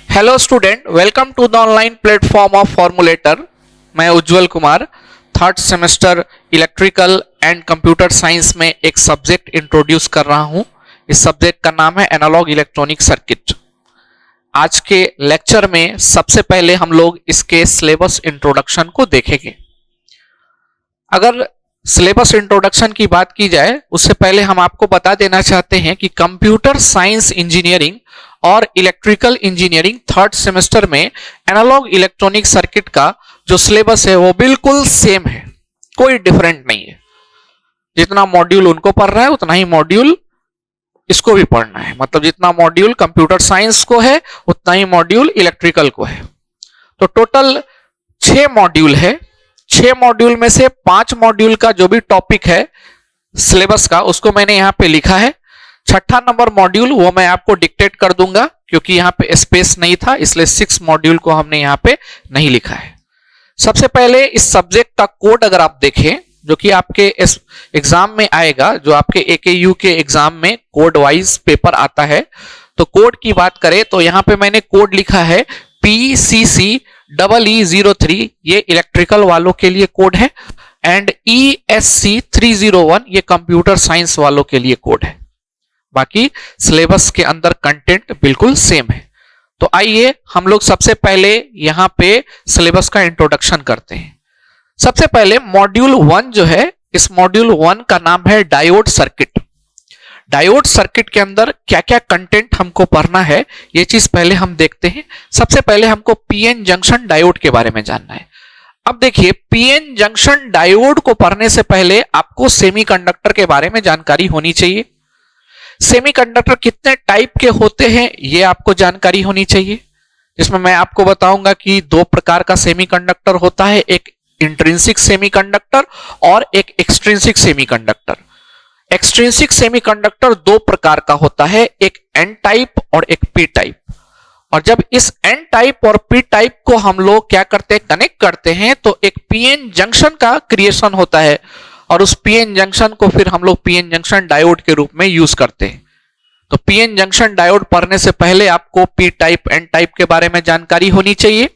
Hello student, welcome to the online platform of formulator. मैं Ujjwal Kumar third semester electrical and computer science में एक subject introduce कर रहा हूं। इस सब्जेक्ट का नाम है एनालॉग इलेक्ट्रॉनिक सर्किट। आज के लेक्चर में सबसे पहले हम लोग इसके सिलेबस इंट्रोडक्शन को देखेंगे। अगर सिलेबस इंट्रोडक्शन की बात की जाए उससे पहले हम आपको बता देना चाहते हैं कि कंप्यूटर साइंस इंजीनियरिंग और इलेक्ट्रिकल इंजीनियरिंग थर्ड सेमेस्टर में एनालॉग इलेक्ट्रॉनिक सर्किट का जो सिलेबस है वो बिल्कुल सेम है, कोई डिफरेंट नहीं है। जितना मॉड्यूल उनको पढ़ रहा है उतना ही मॉड्यूल इसको भी पढ़ना है। मतलब जितना मॉड्यूल कंप्यूटर साइंस को है उतना ही मॉड्यूल इलेक्ट्रिकल को है। तो टोटल 6 मॉड्यूल है। 6 मॉड्यूल में से 5 मॉड्यूल का जो भी टॉपिक है सिलेबस का उसको मैंने यहां पे लिखा है। छठा नंबर मॉड्यूल वो मैं आपको डिक्टेट कर दूंगा क्योंकि यहां पे स्पेस नहीं था, इसलिए 6 मॉड्यूल को हमने यहां पे नहीं लिखा है। सबसे पहले इस सब्जेक्ट का कोड अगर आप देखें जो कि आपके इस एग्जाम में आएगा, जो आपके AKU के एग्जाम में कोड वाइज पेपर आता है, तो कोड की बात करें तो यहां पे मैंने कोड लिखा है PCCEE03, ये इलेक्ट्रिकल वालों के लिए कोड है, एंड ESC301 ये कंप्यूटर साइंस वालों के लिए कोड है। बाकी सिलेबस के अंदर कंटेंट बिल्कुल सेम है। तो आइए हम लोग सबसे पहले यहां पे सिलेबस का इंट्रोडक्शन करते हैं। सबसे पहले मॉड्यूल 1 जो है, इस मॉड्यूल 1 का नाम है डायोड सर्किट। डायोड सर्किट के अंदर क्या क्या कंटेंट हमको पढ़ना है ये चीज पहले हम देखते हैं। सबसे पहले हमको पीएन जंक्शन डायोड के बारे में जानना है। अब देखिए, पीएन जंक्शन डायोड को पढ़ने से पहले आपको सेमीकंडक्टर के बारे में जानकारी होनी चाहिए। सेमीकंडक्टर कितने टाइप के होते हैं ये आपको जानकारी होनी चाहिए, जिसमें मैं आपको बताऊंगा कि 2 प्रकार का सेमीकंडक्टर होता है, एक इंट्रिंसिक सेमीकंडक्टर और एक एक्सट्रिंसिक सेमीकंडक्टर। एक्सट्रिंसिक सेमीकंडक्टर 2 प्रकार का होता है, एक एन टाइप और एक पी टाइप। और जब इस एन टाइप और पी टाइप को हम लोग क्या करते हैं, कनेक्ट करते हैं, तो एक पीएन जंक्शन का क्रिएशन होता है और उस पीएन जंक्शन को फिर हम लोग पीएन जंक्शन डायोड के रूप में यूज करते हैं। तो पीएन जंक्शन डायोड पढ़ने से पहले आपको पी टाइप एन टाइप के बारे में जानकारी होनी चाहिए।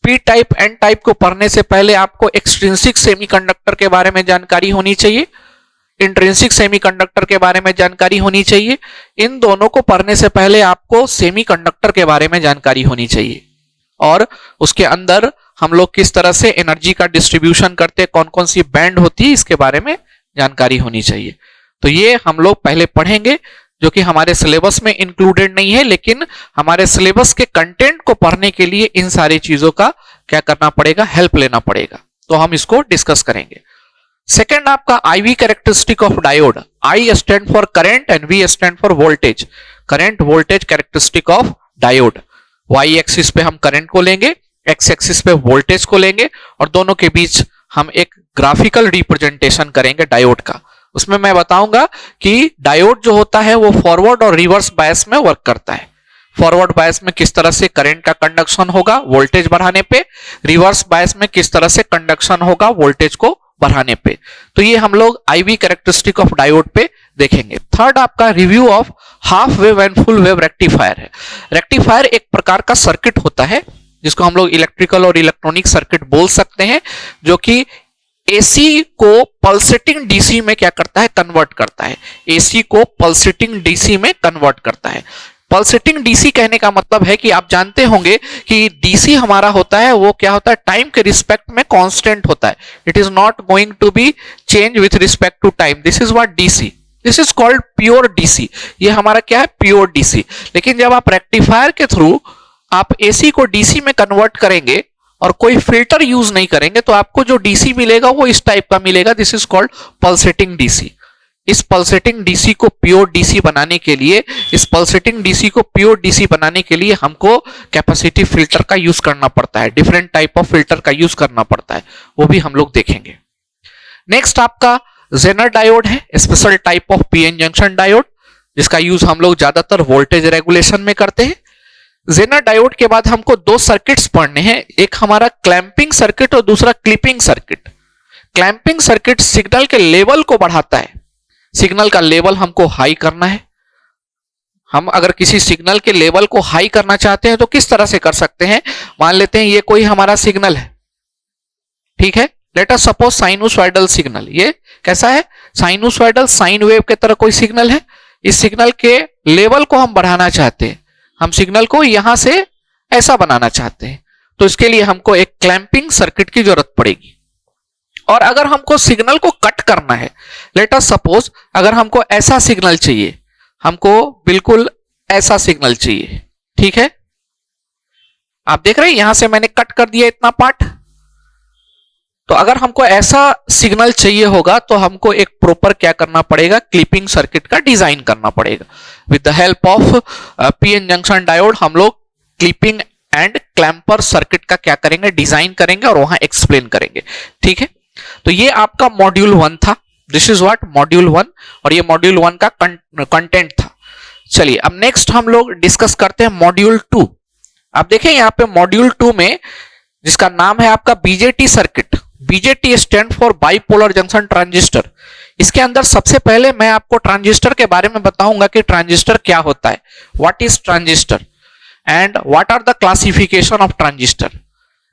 पी टाइप एन टाइप को पढ़ने से पहले आपको एक्सट्रिंसिक सेमीकंडक्टर के बारे में जानकारी होनी चाहिए, इंट्रिंसिक सेमीकंडक्टर के बारे में जानकारी होनी चाहिए। इन दोनों को पढ़ने से पहले आपको सेमीकंडक्टर के बारे में जानकारी होनी चाहिए और उसके अंदर हम लोग किस तरह से एनर्जी का डिस्ट्रीब्यूशन करते हैं, कौन कौन सी बैंड होती है, इसके बारे में जानकारी होनी चाहिए। तो ये हम लोग पहले पढ़ेंगे, जो कि हमारे सिलेबस में इंक्लूडेड नहीं है, लेकिन हमारे सिलेबस के कंटेंट को पढ़ने के लिए इन सारी चीजों का क्या करना पड़ेगा, हेल्प लेना पड़ेगा। तो हम इसको डिस्कस करेंगे। सेकेंड आपका IV characteristic of diode. I stand for current and V stand for voltage. Current voltage characteristic of diode. Y axis पे हम करंट को लेंगे, X एक्सिस पे वोल्टेज को लेंगे और दोनों के बीच हम एक ग्राफिकल रिप्रेजेंटेशन करेंगे डायोड का। उसमें मैं बताऊंगा कि डायोड जो होता है वो फॉरवर्ड और रिवर्स बायस में वर्क करता है। फॉरवर्ड बायस में किस तरह से करंट का कंडक्शन होगा वोल्टेज बढ़ाने पे, रिवर्स बायस में किस तरह से कंडक्शन होगा वोल्टेज को बढ़ाने पे। तो ये हम लोग IV कैरेक्टरिस्टिक ऑफ डायोड पे देखेंगे। थर्ड आपका review of half wave and full wave rectifier है। रेक्टिफायर एक प्रकार का सर्किट होता है जिसको हम लोग इलेक्ट्रिकल और इलेक्ट्रॉनिक सर्किट बोल सकते हैं, जो कि AC को पल्सेटिंग DC में क्या करता है, कन्वर्ट करता है। AC को पल्सेटिंग DC में कन्वर्ट करता है। पल्सेटिंग DC कहने का मतलब है कि आप जानते होंगे कि DC हमारा होता है वो क्या होता है, टाइम के रिस्पेक्ट में कांस्टेंट होता है। It is not going to be change with respect to time. This is what DC, this is called pure DC। ये हमारा क्या है, प्योर DC। लेकिन जब आप रेक्टिफायर के थ्रू आप AC को DC में कन्वर्ट करेंगे और कोई फिल्टर यूज नहीं करेंगे तो आपको जो DC मिलेगा वो इस टाइप का मिलेगा। This is called pulsating DC। इस पल्सेटिंग DC को प्योर DC बनाने के लिए, इस पल्सेटिंग DC को प्योर DC बनाने के लिए हमको कैपेसिटिव फिल्टर का यूज करना पड़ता है, डिफरेंट टाइप ऑफ फिल्टर का यूज करना पड़ता है, वो भी हम लोग देखेंगे। नेक्स्ट आपका जेनर डायोड है, special type of PN junction diode, जिसका यूज हम लोग ज्यादातर वोल्टेज रेगुलेशन में करते हैं। जेनर डायोड के बाद हमको 2 सर्किट्स पढ़ने हैं, एक हमारा क्लैंपिंग सर्किट और दूसरा clipping circuit. Clamping circuit signal के लेवल को बढ़ाता है। सिग्नल का लेवल हमको हाई करना है, हम अगर किसी सिग्नल के लेवल को हाई करना चाहते हैं तो किस तरह से कर सकते हैं? मान लेते हैं ये कोई हमारा सिग्नल है, ठीक है, let us suppose sinusoidal signal. ये कैसा है? साइनोसॉइडल, साइन वेव के तरह कोई सिग्नल है। इस सिग्नल के लेवल को हम बढ़ाना चाहते हैं, हम सिग्नल को यहां से ऐसा बनाना चाहते हैं, तो इसके लिए हमको एक क्लैंपिंग सर्किट की जरूरत पड़ेगी। और अगर हमको सिग्नल को कट करना है, लेट अस सपोज अगर हमको ऐसा सिग्नल चाहिए, हमको बिल्कुल ऐसा सिग्नल चाहिए, ठीक है, आप देख रहे हैं यहां से मैंने कट कर दिया इतना पार्ट। तो अगर हमको ऐसा सिग्नल चाहिए होगा तो हमको एक प्रॉपर क्या करना पड़ेगा? क्लिपिंग सर्किट का डिजाइन करना पड़ेगा। With the help of PN junction diode हम लोग क्लिपिंग एंड क्लैंपर सर्किट का क्या करेंगे? डिजाइन करेंगे और वहां एक्सप्लेन करेंगे, ठीक है। तो ये आपका मॉड्यूल 1 था, दिस इज व्हाट मॉड्यूल 1, और ये मॉड्यूल 1 का कंटेंट था। चलिए अब नेक्स्ट हम लोग डिस्कस करते हैं मॉड्यूल 2। आप देखें यहां पे मॉड्यूल 2 में जिसका नाम है आपका BJT circuit. BJT stand for bipolar junction transistor. इसके अंदर सबसे पहले मैं आपको ट्रांजिस्टर के बारे में बताऊंगा कि ट्रांजिस्टर क्या होता है, what is transistor and what are the classification of transistor.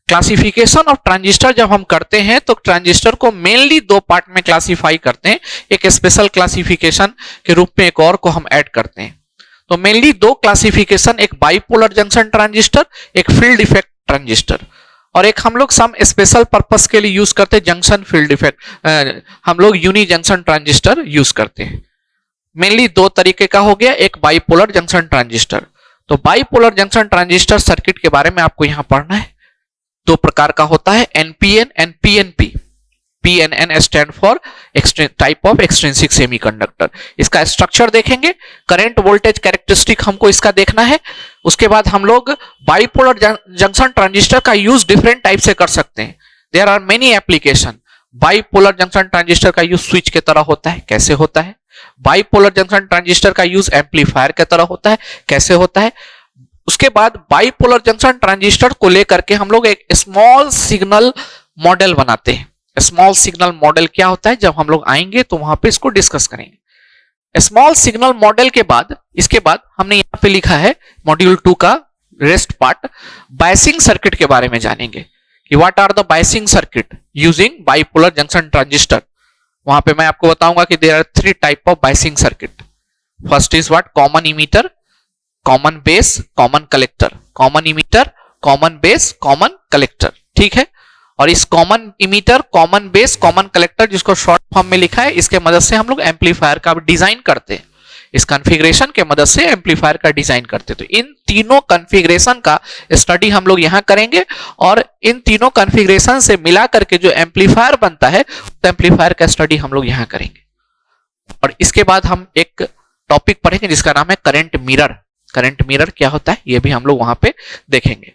Classification of transistor जब हम करते हैं तो ट्रांजिस्टर को मेनली 2 पार्ट में क्लासिफाई करते हैं, एक स्पेशल क्लासिफिकेशन के रूप में एक और को हम ऐड करते हैं। तो मेनली 2 क्लासिफिकेशन, एक बाइपोलर जंक्शन ट्रांजिस्टर, एक फील्ड इफेक्ट ट्रांजिस्टर, और एक हम लोग सम स्पेशल पर्पस के लिए यूज करते हैं जंक्शन फील्ड इफेक्ट, हम लोग यूनी जंक्शन ट्रांजिस्टर यूज करते हैं। मेनली 2 तरीके का हो गया, एक बाइपोलर जंक्शन ट्रांजिस्टर। तो बाइपोलर जंक्शन ट्रांजिस्टर सर्किट के बारे में आपको यहां पढ़ना है। 2 प्रकार का होता है, NPN and PNP. PNN stand for type of extrinsic semiconductor. इसका स्ट्रक्चर देखेंगे, करंट वोल्टेज कैरेक्टरिस्टिक हमको इसका देखना है। उसके बाद हम लोग बाइपोलर जंक्शन ट्रांजिस्टर का यूज डिफरेंट टाइप से कर सकते हैं, there are many application. Bipolar junction transistor का यूज स्विच के तरह होता है, कैसे होता है? बाइपोलर जंक्शन ट्रांजिस्टर का यूज एम्पलीफायर के तरह होता है, कैसे होता है? उसके बाद बाइपोलर जंक्शन ट्रांजिस्टर को लेकर के हम लोग एक स्मॉल सिग्नल मॉडल बनाते हैं। स्मॉल सिग्नल मॉडल क्या होता है, जब हम लोग आएंगे तो वहां पे इसको डिस्कस करेंगे। स्मॉल सिग्नल मॉडल के बाद इसके बाद हमने यहां पे लिखा है मॉड्यूल 2 का रेस्ट पार्ट, बायसिंग सर्किट के बारे में जानेंगे कि what are the biasing circuit using bipolar junction transistor. वहां पे मैं आपको बताऊंगा कि there are 3 type of biasing circuit. First is what? Common emitter, common base, common collector. Common emitter, common base, common collector, ठीक है। और इस common emitter, common base, common collector जिसको शॉर्ट फॉर्म में लिखा है, इसके मदद से हम लोग एम्पलीफायर का डिजाइन करते हैं। इस कॉन्फ़िगरेशन के मदद से एम्पलीफायर का डिजाइन करते हैं। तो इन तीनों कॉन्फ़िगरेशन का स्टडी हम लोग यहां करेंगे और इन तीनों कॉन्फ़िगरेशन से मिला करके जो एम्पलीफायर बनता है उस एम्पलीफायर का स्टडी हम लोग यहां करेंगे। और इसके बाद हम एक टॉपिक पढ़ेंगे जिसका नाम है करंट मिरर। करंट मिरर क्या होता है ये भी हम लोग वहां पे देखेंगे।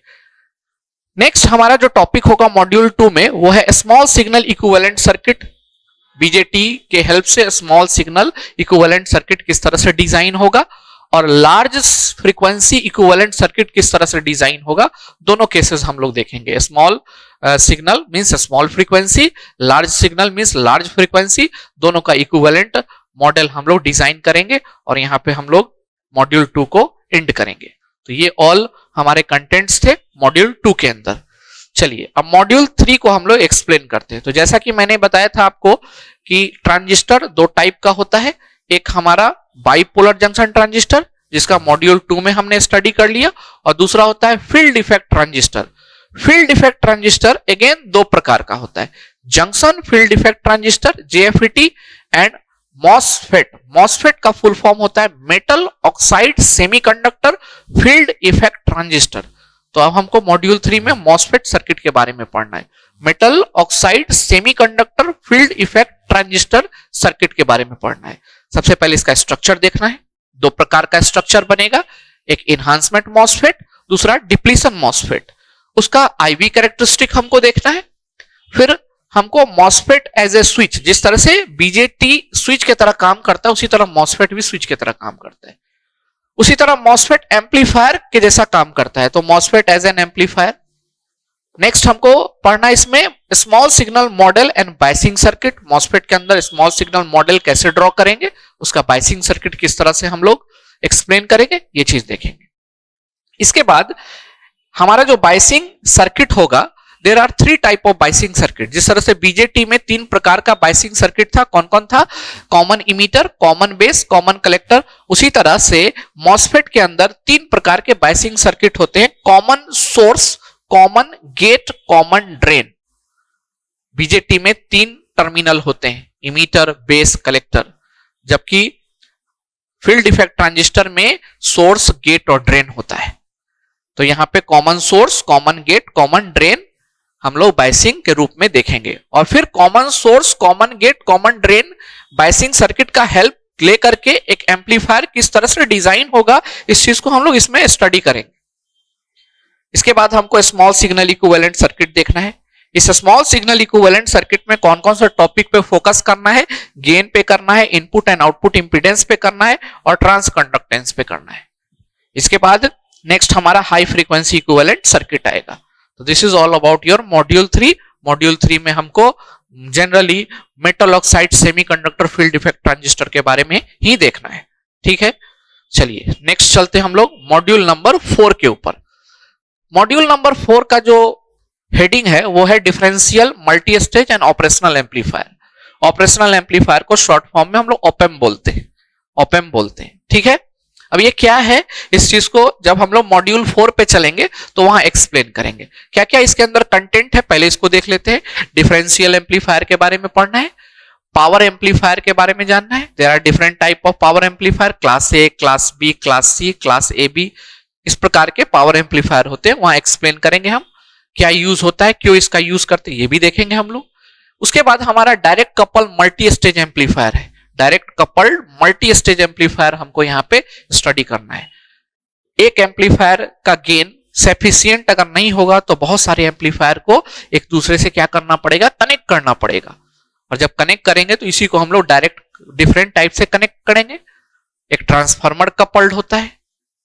नेक्स्ट हमारा जो टॉपिक होगा मॉड्यूल 2 में वो है small signal equivalent circuit. BJT के हेल्प से स्मॉल सिग्नल इक्विवेलेंट सर्किट किस तरह से डिजाइन होगा और लार्ज फ्रीक्वेंसी इक्विवेलेंट सर्किट किस तरह से डिजाइन होगा, दोनों केसेस हम लोग देखेंगे। Small signal means small frequency, large signal means large frequency, दोनों का इक्विवेलेंट मॉडल हम लोग डिजाइन करेंगे और यहां पे हम लोग मॉड्यूल 2 को एंड करेंगे। तो ये ऑल हमारे कंटेंट्स थे मॉड्यूल 2 के अंदर। चलिए अब मॉड्यूल 3 को हम लोग एक्सप्लेन करते हैं। तो जैसा कि मैंने बताया था आपको कि ट्रांजिस्टर 2 टाइप का होता है, एक हमारा बाइपोलर जंक्शन ट्रांजिस्टर जिसका मॉड्यूल 2 में हमने स्टडी कर लिया, और दूसरा होता है field effect transistor. Field effect transistor again 2 प्रकार का होता है, junction field effect transistor JFET and MOSFET. MOSFET का फुल फॉर्म होता है metal oxide semiconductor field effect transistor. तो अब हमको मॉड्यूल 3 में मॉसफेट सर्किट के बारे में पढ़ना है, metal oxide semiconductor field effect transistor circuit के बारे में पढ़ना है। सबसे पहले इसका स्ट्रक्चर देखना है। 2 प्रकार का स्ट्रक्चर बनेगा, एक एनहांसमेंट मॉसफेट, दूसरा डिप्लीशन मॉसफेट। उसका IV कैरेक्टरिस्टिक हमको देखना है। फिर हमको मॉसफेट एज ए स्विच, जिस तरह से बीजेटी स्विच के तरह काम करता है उसी तरह मॉसफेट भी स्विच की तरह काम करता है। उसी तरह मॉसफेट एम्पलीफायर के जैसा काम करता है, तो MOSFET as an amplifier. Next हमको पढ़ना इसमें small signal model and biasing circuit. MOSFET के अंदर स्मॉल सिग्नल मॉडल कैसे ड्रॉ करेंगे, उसका बायसिंग सर्किट किस तरह से हम लोग एक्सप्लेन करेंगे, ये चीज देखेंगे। इसके बाद हमारा जो बायसिंग सर्किट होगा, there are 3 type of biasing circuit. जिस तरह से बीजेटी में 3 प्रकार का बायसिंग सर्किट था, कौन कौन था? Common emitter, common base, common collector. उसी तरह से मॉसफेट के अंदर 3 प्रकार के बायसिंग सर्किट होते हैं, common source, common gate, common drain. BJT में 3 टर्मिनल होते हैं, इमीटर, बेस, कलेक्टर, जबकि फील्ड इफेक्ट ट्रांजिस्टर में सोर्स, गेट और ड्रेन होता है। तो यहां पे common source, common gate, common drain हम लोग बायसिंग के रूप में देखेंगे। और फिर common source, common gate, common drain biasing circuit का हेल्प लेकर के एक एम्पलीफायर किस तरह से डिजाइन होगा, इस चीज को हम लोग इसमें स्टडी करेंगे। इसके बाद हमको स्मॉल सिग्नल इक्विवेलेंट सर्किट देखना है। इस स्मॉल सिग्नल इक्विवेलेंट सर्किट में कौन कौन सा टॉपिक पे फोकस करना है? गेन पे करना है, इनपुट एंड आउटपुट इंपीडेंस पे करना है और ट्रांस कंडक्टेंस पे करना है। इसके बाद नेक्स्ट हमारा हाई फ्रीक्वेंसी इक्विवेलेंट सर्किट आएगा। तो this is all about your module 3। Module 3 में हमको generally metal oxide semiconductor field effect transistor के बारे में ही देखना है। ठीक है, चलिए नेक्स्ट चलते हम लोग मॉड्यूल नंबर 4 के ऊपर। मॉड्यूल नंबर 4 का जो हेडिंग है वो है differential, multi stage and operational amplifier. Operational amplifier को शॉर्ट फॉर्म में हम लोग ओपेम बोलते हैं, ओपेम बोलते हैं। ठीक है, अब ये क्या है, इस चीज को जब हम लोग मॉड्यूल 4 पे चलेंगे तो वहां एक्सप्लेन करेंगे क्या क्या इसके अंदर कंटेंट है। पहले इसको देख लेते हैं। डिफरेंशियल एम्पलीफायर के बारे में पढ़ना है, पावर एम्पलीफायर के बारे में जानना है। There are different type of power amplifier, class A, class B, class C, class A B, इस प्रकार के पावर एम्पलीफायर होते हैं। वहां एक्सप्लेन करेंगे हम क्या यूज होता है, क्यों इसका यूज करते हैं, ये भी देखेंगे हम लोग। उसके बाद हमारा direct couple multi stage amplifier है। Direct coupled multi stage amplifier हमको यहां पे स्टडी करना है। एक एम्पलीफायर का गेन सफिशिएंट अगर नहीं होगा तो बहुत सारे एम्पलीफायर को एक दूसरे से क्या करना पड़ेगा, कनेक्ट करना पड़ेगा। और जब कनेक्ट करेंगे तो इसी को हम लोग डायरेक्ट डिफरेंट टाइप से कनेक्ट करेंगे। एक ट्रांसफार्मर कपल्ड होता है,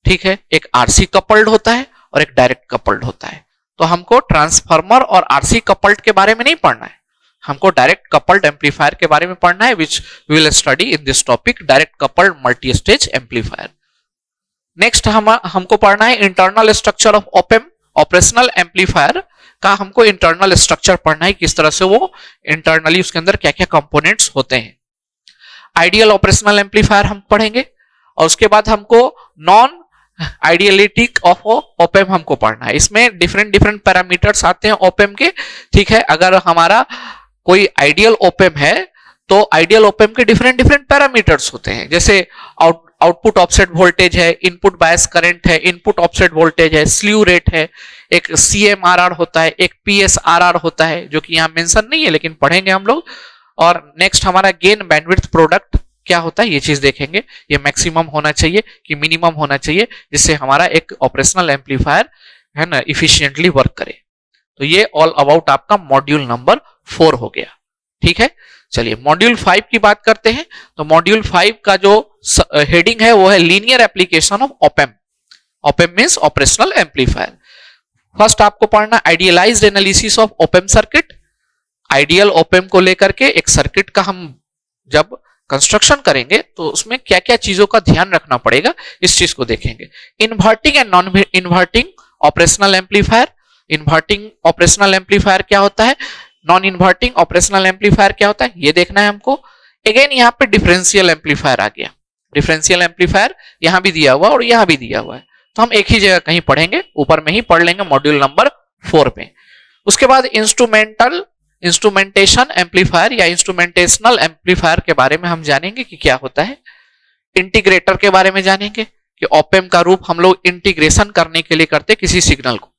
ठीक है, एक आरसी कपल्ड होता है और एक डायरेक्ट कपल्ड होता है। तो हमको ट्रांसफार्मर और आरसी कपल्ड के बारे में नहीं पढ़ना है, हमको डायरेक्ट कपल्ड एम्पलीफायर के बारे में पढ़ना है, which we will study in this topic, direct coupled multi stage amplifier. Next हमको पढ़ना है internal structure of op amp. Operational amplifier का हमको इंटरनल स्ट्रक्चर पढ़ना है, किस तरह से वो इंटरनली उसके अंदर क्या क्या कंपोनेंट्स होते हैं। आइडियल ऑपरेशनल एम्पलीफायर हम पढ़ेंगे और उसके बाद हमको नॉन आइडियलिटिक ऑफ ओपेम हमको पढ़ना है। इसमें डिफरेंट डिफरेंट पैरामीटर्स आते हैं ओपेम के। ठीक है, अगर हमारा कोई आइडियल ओपेम है तो आइडियल ओपेम के डिफरेंट डिफरेंट पैरामीटर्स होते हैं, जैसे आउटपुट ऑफसेट वोल्टेज है, इनपुट बायस करंट है, इनपुट ऑफसेट वोल्टेज है, स्लीव रेट है, एक CMRR होता है, एक PSRR होता है, जो कि यहां मेंशन नहीं है लेकिन पढ़ेंगे हम लोग। और नेक्स्ट हमारा गेन बैंडविड्थ प्रोडक्ट क्या होता है, ये चीज देखेंगे। ये मैक्सिमम होना चाहिए कि मिनिमम होना चाहिए, जिससे हमारा एक ऑपरेशनल एम्पलीफायर है ना इफिशिएंटली वर्क करे। तो ये ऑल अबाउट आपका मॉड्यूल नंबर 4 हो गया। ठीक है, चलिए मॉड्यूल 5 की बात करते हैं। तो मॉड्यूल 5 का जो हेडिंग है वो है linear application of op-amp. Op-amp means operational amplifier. First आपको पढ़ना idealised analysis of op-amp circuit. Ideal op-amp को लेकर के एक सर्किट का हम जब कंस्ट्रक्शन करेंगे तो उसमें क्या क्या चीजों का ध्यान रखना पड़ेगा, इस चीज को देखेंगे। Inverting and non inverting operational amplifier. Inverting operational amplifier क्या होता है, नॉन इन्वर्टिंग ऑपरेशनल एम्पलीफायर क्या होता है, ये देखना है हमको। अगेन यहाँ पे डिफरेंशियल एम्पलीफायर आ गया। डिफरेंशियल एम्पलीफायर यहां भी दिया हुआ और यहां भी दिया हुआ है, तो हम एक ही जगह कहीं पढ़ेंगे, ऊपर में ही पढ़ लेंगे मॉड्यूल नंबर 4 में। उसके बाद इंस्ट्रूमेंटेशन एम्पलीफायर या इंस्ट्रूमेंटेशनल एम्पलीफायर के बारे में हम जानेंगे कि क्या होता है। इंटीग्रेटर के बारे में जानेंगे कि ऑपेम का रूप हम लोग इंटीग्रेशन करने के लिए करते किसी सिग्नल को।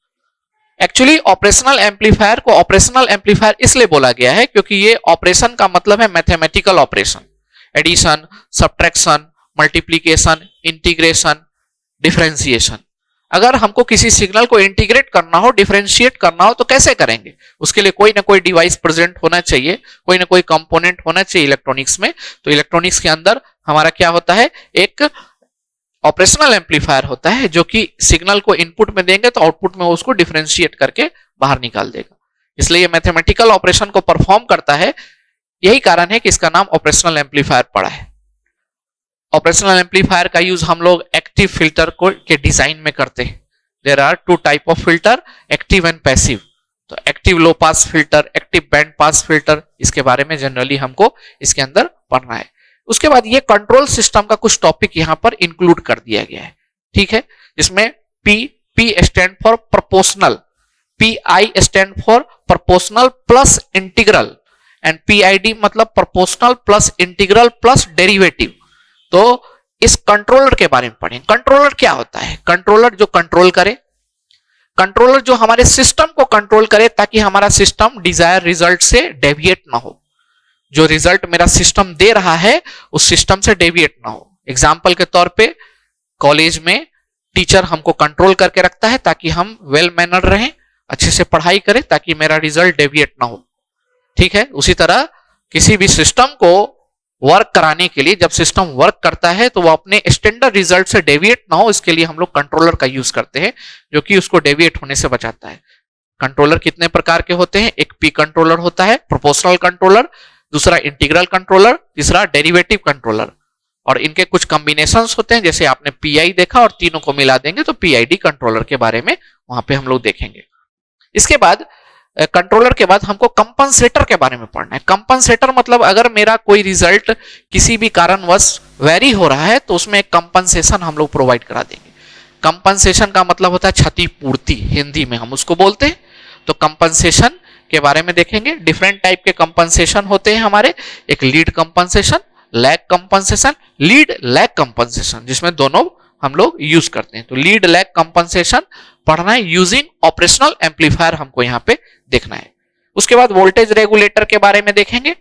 एक्चुअली ऑपरेशनल एम्पलीफायर को ऑपरेशनल एम्पलीफायर इसलिए बोला गया है क्योंकि ये ऑपरेशन का मतलब है mathematical operation, addition, subtraction, multiplication, integration, differentiation. अगर हमको किसी सिग्नल को इंटीग्रेट करना हो, डिफरेंशिएट करना हो तो कैसे करेंगे, उसके लिए कोई ना कोई डिवाइस प्रेजेंट होना चाहिए, कोई ना कोई कंपोनेंट होना चाहिए इलेक्ट्रॉनिक्स में। तो इलेक्ट्रॉनिक्स के अंदर हमारा क्या होता है, एक ऑपरेशनल एम्पलीफायर होता है जो कि सिग्नल को इनपुट में देंगे तो आउटपुट में उसको डिफरेंशिएट करके बाहर निकाल देगा। इसलिए मैथमेटिकल ऑपरेशन को परफॉर्म करता है, यही कारण है कि इसका नाम ऑपरेशनल एम्पलीफायर पड़ा है। ऑपरेशनल एम्पलीफायर का यूज हम लोग एक्टिव फिल्टर को के डिजाइन में करते हैं। There are two type of filter, active and passive. तो active low pass filter, active band pass filter, इसके बारे में जनरली हमको इसके अंदर पढ़ना है। उसके बाद ये कंट्रोल सिस्टम का कुछ टॉपिक यहां पर इंक्लूड कर दिया गया है, ठीक है, जिसमें P stand for proportional, PI stand for proportional plus integral, and PID मतलब proportional plus integral plus derivative. तो इस कंट्रोलर के बारे में पढ़ें। कंट्रोलर क्या होता है? कंट्रोलर जो कंट्रोल करे, कंट्रोलर जो हमारे सिस्टम को कंट्रोल करे ताकि हमारा सिस्टम डिजायर रिजल्ट से डेविएट ना हो। जो रिजल्ट मेरा सिस्टम दे रहा है उस सिस्टम से डेविएट ना हो। एग्जाम्पल के तौर पे कॉलेज में टीचर हमको कंट्रोल करके रखता है ताकि हम वेल मैनर रहें, अच्छे से पढ़ाई करें ताकि मेरा रिजल्ट डेविएट ना हो, ठीक है। उसी तरह किसी भी सिस्टम को वर्क कराने के लिए जब सिस्टम वर्क करता है तो वो अपने स्टैंडर्ड रिजल्ट से डेविएट ना हो, इसके लिए हम लोग कंट्रोलर का यूज करते हैं जो कि उसको डेविएट होने से बचाता है। कंट्रोलर कितने प्रकार के होते हैं? एक पी कंट्रोलर होता है, प्रोपोर्शनल कंट्रोलर, दूसरा इंटीग्रल कंट्रोलर, तीसरा डेरिवेटिव कंट्रोलर, और इनके कुछ कॉम्बिनेशंस होते हैं। जैसे आपने पीआई देखा और तीनों को मिला देंगे तो पीआईडी कंट्रोलर के बारे में वहां पे हम लोग देखेंगे। इसके बाद कंट्रोलर के बाद हमको कंपनसेटर के बारे में पढ़ना है। कंपनसेटर मतलब अगर मेरा कोई रिजल्ट किसी भी कारणवश वेरी हो रहा है तो उसमें एक कंपनसेशन हम लोग प्रोवाइड करा देंगे। कंपनसेशन का मतलब होता है क्षतिपूर्ति, हिंदी में हम उसको बोलते हैं। तो कंपनसेशन के बारे में देखेंगे। डिफरेंट टाइप के कंपनसेशन होते हैं हमारे, एक lead compensation, lag compensation, lead lag compensation, जिसमें दोनों हम लोग यूज करते हैं। तो लीड लैग कंपनसेशन पढ़ना है यूजिंग ऑपरेशनल एम्पलीफायर, हमको यहां पे देखना है। उसके बाद वोल्टेज रेगुलेटर के बारे में देखेंगे।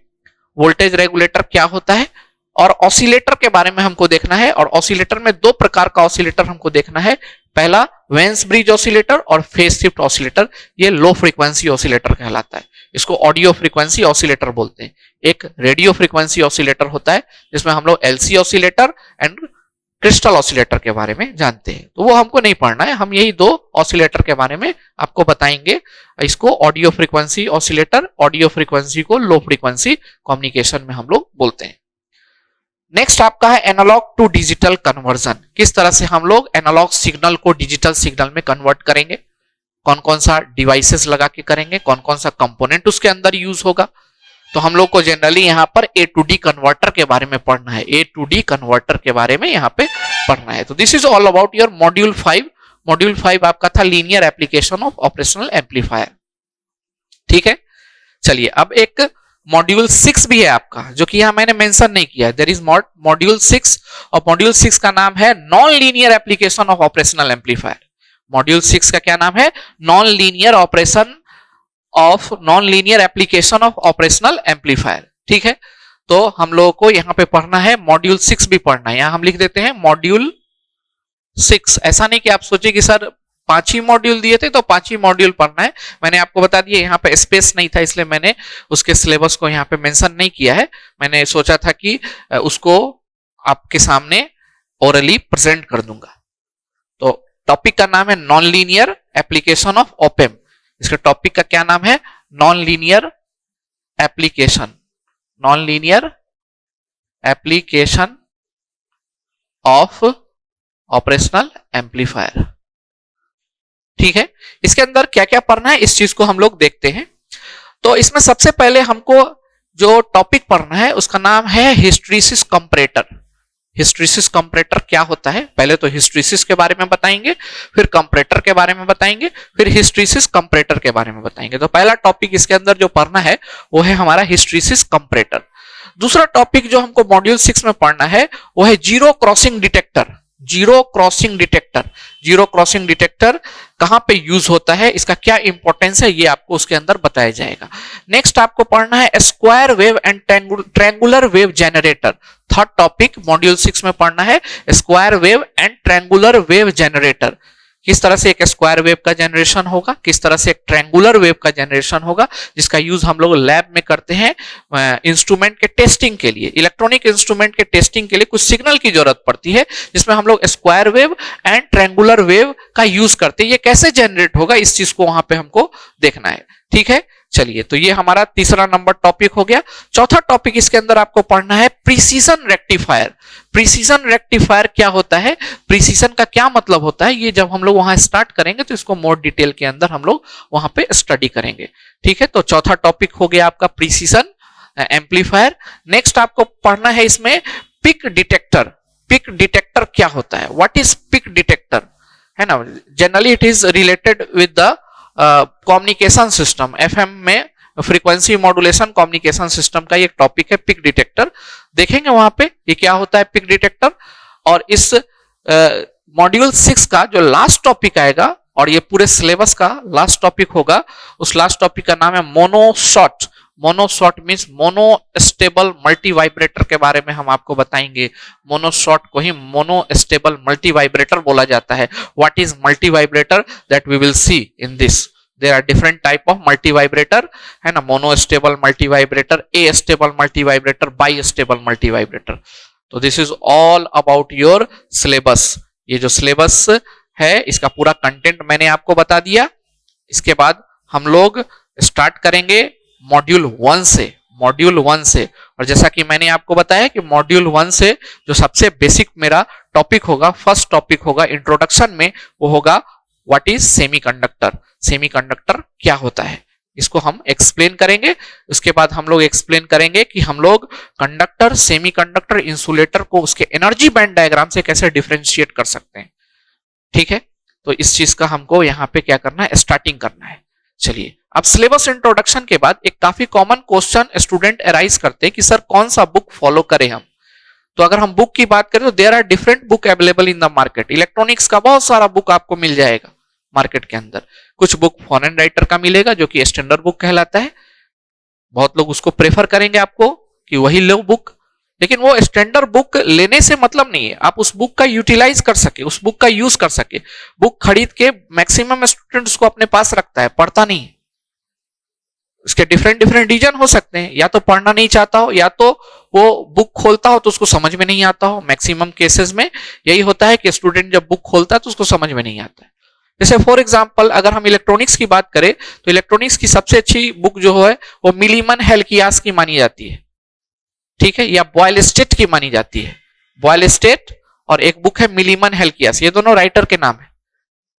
वोल्टेज रेगुलेटर क्या होता है, और ऑसिलेटर के बारे में हमको देखना है। और ऑसिलेटर में दो प्रकार का ऑसिलेटर हमको देखना है। पहला वेन्स ब्रिज ऑसिलेटर और फेज शिफ्ट ऑसिलेटर, ये लो फ्रीक्वेंसी ऑसिलेटर कहलाता है। इसको ऑडियो फ्रीक्वेंसी ऑसिलेटर बोलते हैं। एक रेडियो फ्रीक्वेंसी ऑसिलेटर होता है जिसमें हम लोग LC oscillator and crystal oscillator के बारे में जानते हैं। तो वो हमको नहीं पढ़ना है, हम यही दो ऑसिलेटर के बारे में आपको बताएंगे। इसको audio frequency oscillator, audio frequency को लो फ्रीक्वेंसी कम्युनिकेशन में हम लोग बोलते हैं। नेक्स्ट आपका है एनालॉग टू डिजिटल कन्वर्जन। किस तरह से हम लोग एनालॉग सिग्नल को डिजिटल सिग्नल में कन्वर्ट करेंगे, कौन कौन सा डिवाइसेस लगा के करेंगे, कौन कौन सा कंपोनेंट उसके अंदर यूज होगा। तो हम लोग को जनरली यहाँ पर ए टू डी कन्वर्टर के बारे में पढ़ना है। ए टू डी कन्वर्टर के बारे में यहाँ पे पढ़ना है। तो this is all about your module 5। Module 5 आपका था linear application of operational amplifier, ठीक है। चलिए अब एक मॉड्यूल 6 भी है आपका, जो कि यहां मैंने मेंशन नहीं किया है। देयर इज मॉड्यूल 6, और मॉड्यूल 6 का नाम है non linear application of operational amplifier. Module 6 का क्या नाम है? Non linear application of operational amplifier, ठीक है। तो हम लोगों को यहां पे पढ़ना है, मॉड्यूल 6 भी पढ़ना है। यहां हम लिख देते हैं मॉड्यूल 6। ऐसा नहीं कि आप सोचिए कि सर 5 ही मॉड्यूल दिए थे तो 5 ही मॉड्यूल पढ़ना है। मैंने आपको बता दिया यहाँ पे स्पेस नहीं था, इसलिए मैंने उसके सिलेबस को यहाँ पे मेंशन नहीं किया है। मैंने सोचा था कि उसको आपके सामने ओरली प्रेजेंट कर दूंगा। तो टॉपिक का नाम है non linear application of op-amp. इसके टॉपिक का क्या नाम है? Non linear application, non linear application of operational amplifier, ठीक है। इसके अंदर क्या क्या पढ़ना है इस चीज को हम लोग देखते हैं। तो इसमें सबसे पहले हमको जो टॉपिक पढ़ना है उसका नाम है हिस्टैरिसीस कंपैरेटर। हिस्टैरिसीस कंपैरेटर क्या होता है? पहले तो हिस्टैरिसीस के बारे में बताएंगे, फिर कंपैरेटर के बारे में बताएंगे, फिर हिस्टैरिसीस कंपैरेटर के बारे में बताएंगे। तो पहला टॉपिक इसके अंदर जो पढ़ना है वो है हमारा हिस्टैरिसीस कंपैरेटर। दूसरा टॉपिक जो हमको मॉड्यूल 6 में पढ़ना है वो है zero crossing detector. Zero crossing detector, zero crossing detector कहां पे यूज होता है, इसका क्या इंपॉर्टेंस है, ये आपको उसके अंदर बताया जाएगा। नेक्स्ट आपको पढ़ना है square wave and triangular wave generator. Third topic module 6 में पढ़ना है square wave and triangular wave generator. किस तरह से एक स्क्वायर वेव का जनरेशन होगा, किस तरह से एक ट्रायंगुलर वेव का जनरेशन होगा, जिसका यूज हम लोग लैब में करते हैं इंस्ट्रूमेंट के टेस्टिंग के लिए। इलेक्ट्रॉनिक इंस्ट्रूमेंट के टेस्टिंग के लिए कुछ सिग्नल की जरूरत पड़ती है जिसमें हम लोग square wave and triangular wave का यूज करते हैं। ये कैसे जनरेट होगा इस चीज को वहां पे हमको देखना है, ठीक है। चलिए, तो ये हमारा तीसरा नंबर टॉपिक हो गया। चौथा टॉपिक इसके अंदर आपको पढ़ना है प्रिसीजन रेक्टिफायर। प्रिसीजन रेक्टिफायर क्या होता है, प्रिसीजन का क्या मतलब होता है, ये जब हम लोग वहां स्टार्ट करेंगे तो इसको मोर डिटेल के अंदर हम लोग वहां पे स्टडी करेंगे। ठीक है, तो चौथा टॉपिक हो गया आपका प्रिसीजन एम्पलीफायर। नेक्स्ट आपको पढ़ना है इसमें पिक डिटेक्टर। पिक डिटेक्टर क्या होता है, व्हाट इज पिक डिटेक्टर, है ना। Generally it is related with the communication system. FM में फ्रीक्वेंसी मॉड्यूलेशन कम्युनिकेशन सिस्टम का एक टॉपिक है पिक डिटेक्टर। देखेंगे वहां पे ये क्या होता है पिक डिटेक्टर। और इस मॉड्यूल 6 का जो लास्ट टॉपिक आएगा और ये पूरे सिलेबस का लास्ट टॉपिक होगा, उस लास्ट टॉपिक का नाम है monoshot. Monoshot means monostable multivibrator के बारे में हम आपको बताएंगे। मोनोशॉट को ही मोनो स्टेबल मल्टी वाइब्रेटर बोला जाता है। What is multivibrator, that we will see in this. There are different type of multivibrator, है ना। Monostable multivibrator, astable multivibrator, bistable multivibrator. तो this is all about your syllabus. ये जो syllabus है इसका पूरा content मैंने आपको बता दिया। इसके बाद हम लोग स्टार्ट करेंगे मॉड्यूल 1 से। मॉड्यूल 1 से, और जैसा कि मैंने आपको बताया कि मॉड्यूल 1 से जो सबसे बेसिक मेरा टॉपिक होगा, फर्स्ट टॉपिक होगा इंट्रोडक्शन में, वो होगा व्हाट इज सेमीकंडक्टर। सेमीकंडक्टर क्या होता है इसको हम एक्सप्लेन करेंगे। उसके बाद हम लोग एक्सप्लेन करेंगे कि हम लोग कंडक्टर, सेमीकंडक्टर, इंसुलेटर को उसके एनर्जी बैंड डायग्राम से कैसे डिफरेंशिएट कर सकते हैं। ठीक है, तो इस चीज का हमको यहां पे क्या करना है, स्टार्टिंग करना है। चलिए, अब सिलेबस इंट्रोडक्शन के बाद एक काफी कॉमन क्वेश्चन स्टूडेंट अराइज करते हैं कि सर कौन सा बुक फॉलो करें हम। तो अगर हम बुक की बात करें तो there are different book available in the market. Electronics का बहुत सारा बुक आपको मिल जाएगा मार्केट के अंदर। कुछ बुक फॉरेन राइटर का मिलेगा जो कि स्टैंडर्ड बुक कहलाता है। बहुत लोग उसको प्रेफर करेंगे आपको कि वही लो बुक, लेकिन वो स्टैंडर्ड बुक लेने से मतलब नहीं है। आप उस बुक का यूटिलाइज कर सके, उस बुक का यूज कर सके। बुक खरीद के मैक्सिमम स्टूडेंट उसको अपने पास रखता है, पढ़ता नहीं है। उसके डिफरेंट डिफरेंट रीजन हो सकते हैं, या तो पढ़ना नहीं चाहता हो, या तो वो बुक खोलता हो तो उसको समझ में नहीं आता हो। मैक्सिमम केसेस में यही होता है कि स्टूडेंट जब बुक खोलता है तो उसको समझ में नहीं आता है। जैसे फॉर एग्जांपल अगर हम इलेक्ट्रॉनिक्स की बात करें तो इलेक्ट्रॉनिक्स की सबसे अच्छी बुक जो है वो मिलीमन हेल्कियास की मानी जाती है। ठीक है, या बॉयल स्टेट की मानी जाती है। बॉयल स्टेट और एक बुक है मिलीमन हेल्कियास, ये दोनों राइटर के नाम है,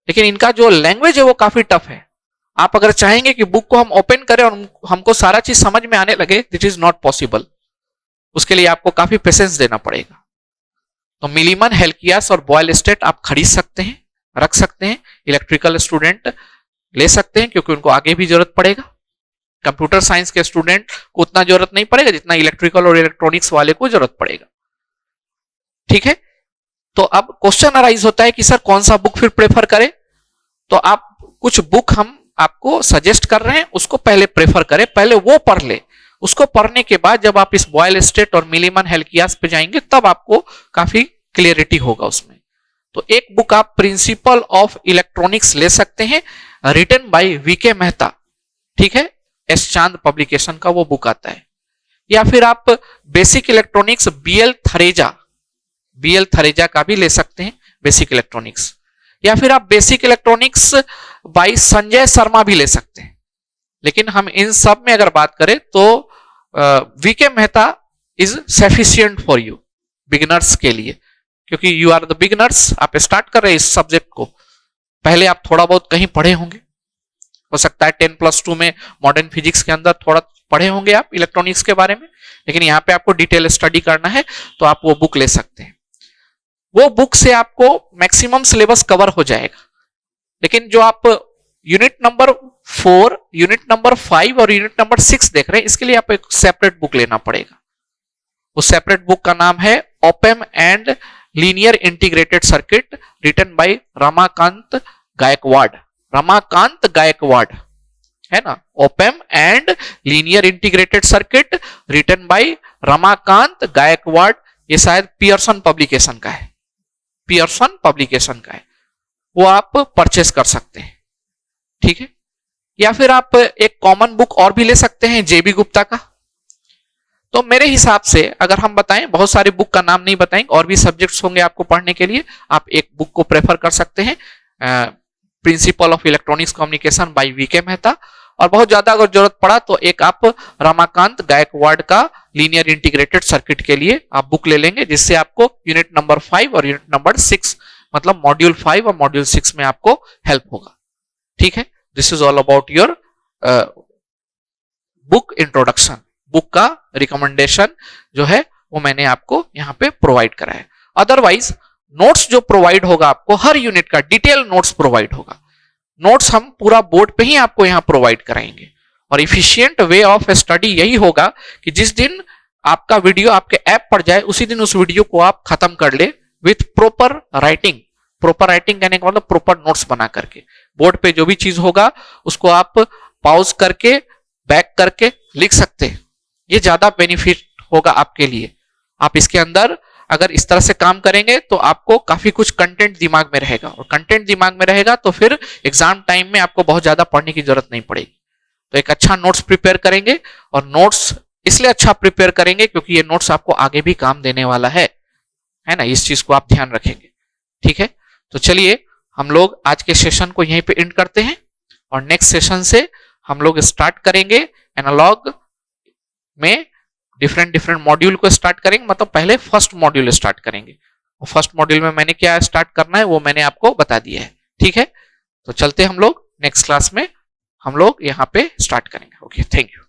लेकिन इनका जो लैंग्वेज है वो काफी टफ है। आप अगर चाहेंगे कि बुक को हम ओपन करें और हमको सारा चीज समझ में आने लगे, दिट इज नॉट पॉसिबल। उसके लिए आपको काफी पेशेंस देना पड़ेगा। तो मिलीमन हेल्कियास और बॉयल स्टेट आप खरीद सकते हैं, रख सकते हैं। इलेक्ट्रिकल स्टूडेंट ले सकते हैं क्योंकि उनको आगे भी जरूरत पड़ेगा। कंप्यूटर साइंस के स्टूडेंट को उतना जरूरत नहीं पड़ेगा जितना इलेक्ट्रिकल और इलेक्ट्रॉनिक्स वाले को जरूरत पड़ेगा। ठीक है, तो अब क्वेश्चन अराइज होता है कि सर कौन सा बुक फिर प्रेफर करें। तो आप कुछ बुक हम आपको सजेस्ट कर रहे हैं, उसको पहले प्रेफर करें, पहले वो पढ़ ले। उसको पढ़ने के बाद जब आप इस बॉयल स्टेट और मिलीमन हेल्कियास पे जाएंगे तब आपको काफी क्लियरिटी होगा उसमें। तो एक बुक आप प्रिंसिपल ऑफ इलेक्ट्रॉनिक्स ले सकते हैं, रिटन बाय वीके मेहता। ठीक है, एस चांद पब्लिकेशन का वो बुक आता है। या फिर आप बेसिक इलेक्ट्रॉनिक्स बीएल थरेजा का भी ले सकते हैं, बेसिक इलेक्ट्रॉनिक्स। या फिर आप basic electronics by Sanjay Sharma भी ले सकते हैं। लेकिन हम इन सब में अगर बात करें तो VK Mehta is sufficient for you, beginners के लिए, क्योंकि यू आर द बिगिनर्स। आप स्टार्ट कर रहे हैं इस सब्जेक्ट को, पहले आप थोड़ा बहुत कहीं पढ़े होंगे, हो सकता है 10+2 में मॉडर्न फिजिक्स के अंदर थोड़ा पढ़े होंगे आप इलेक्ट्रॉनिक्स के बारे में, लेकिन यहाँ पे आपको डिटेल स्टडी करना है तो आप वो बुक ले सकते हैं। वो बुक से आपको मैक्सिमम सिलेबस कवर हो जाएगा। लेकिन जो आप यूनिट नंबर 4, यूनिट नंबर 5 और यूनिट नंबर 6 देख रहे हैं, इसके लिए आप एक सेपरेट बुक लेना पड़ेगा। उस सेपरेट बुक का नाम है op amp and linear integrated circuit, written by Ramakant Gayakwad. Ramakant Gayakwad, है ना। Op amp and linear integrated circuit, written by Ramakant Gayakwad. ये शायद पियर्सन पब्लिकेशन का है, पियर्सन पब्लिकेशन का है। वो आप परचेस कर सकते हैं। ठीक है, या फिर आप एक कॉमन बुक और भी ले सकते हैं, जेबी गुप्ता का। तो मेरे हिसाब से अगर हम बताएं, बहुत सारी बुक का नाम नहीं बताएंगे, और भी सब्जेक्ट्स होंगे आपको पढ़ने के लिए, आप एक बुक को प्रेफर कर सकते हैं, principle of electronics communication by VK Mehta. और बहुत ज्यादा अगर जरूरत पड़ा तो एक आप रमाकांत गायकवाड़ का लीनियर इंटीग्रेटेड सर्किट के लिए आप बुक ले लेंगे, जिससे आपको यूनिट नंबर 5 और यूनिट नंबर 6 मतलब मॉड्यूल 5 और मॉड्यूल 6 में आपको हेल्प होगा। ठीक है, this is all about your book introduction. Book का रिकमेंडेशन जो है वो मैंने आपको यहाँ पे प्रोवाइड करा है। अदरवाइज नोट्स जो प्रोवाइड होगा आपको, हर यूनिट का डिटेल नोट्स प्रोवाइड होगा। नोट्स हम पूरा बोर्ड पे ही आपको यहाँ प्रोवाइड कराएंगे। और इफिशियंट वे ऑफ स्टडी यही होगा कि जिस दिन आपका वीडियो आपके ऐप पर जाए उसी दिन उस वीडियो को आप खत्म कर ले with proper writing. Proper writing कहने का मतलब प्रॉपर नोट्स बना करके। बोर्ड पे जो भी चीज होगा उसको आप पॉज करके बैक करके लिख सकते हैं। ये ज्यादा बेनिफिट होगा आपके लिए। आप इसके अंदर अगर इस तरह से काम करेंगे तो आपको काफी कुछ कंटेंट दिमाग में रहेगा, और कंटेंट दिमाग में रहेगा तो फिर एग्जाम टाइम में आपको बहुत ज्यादा पढ़ने की जरूरत नहीं पड़ेगी। तो एक अच्छा नोट्स प्रिपेयर करेंगे, और नोट्स इसलिए अच्छा प्रिपेयर करेंगे क्योंकि ये नोट्स आपको आगे भी काम देने वाला है ना। इस चीज को आप ध्यान रखेंगे। ठीक है, तो चलिए हम लोग आज के सेशन को यहीं पे एंड करते हैं, और नेक्स्ट सेशन से हम लोग स्टार्ट करेंगे एनालॉग में डिफरेंट मॉड्यूल को स्टार्ट करेंगे। मतलब पहले फर्स्ट मॉड्यूल स्टार्ट करेंगे, और फर्स्ट मॉड्यूल में मैंने क्या स्टार्ट करना है वो मैंने आपको बता दिया है। ठीक है, तो चलते हम लोग नेक्स्ट क्लास में हम लोग यहाँ पे स्टार्ट करेंगे। Okay, thank you.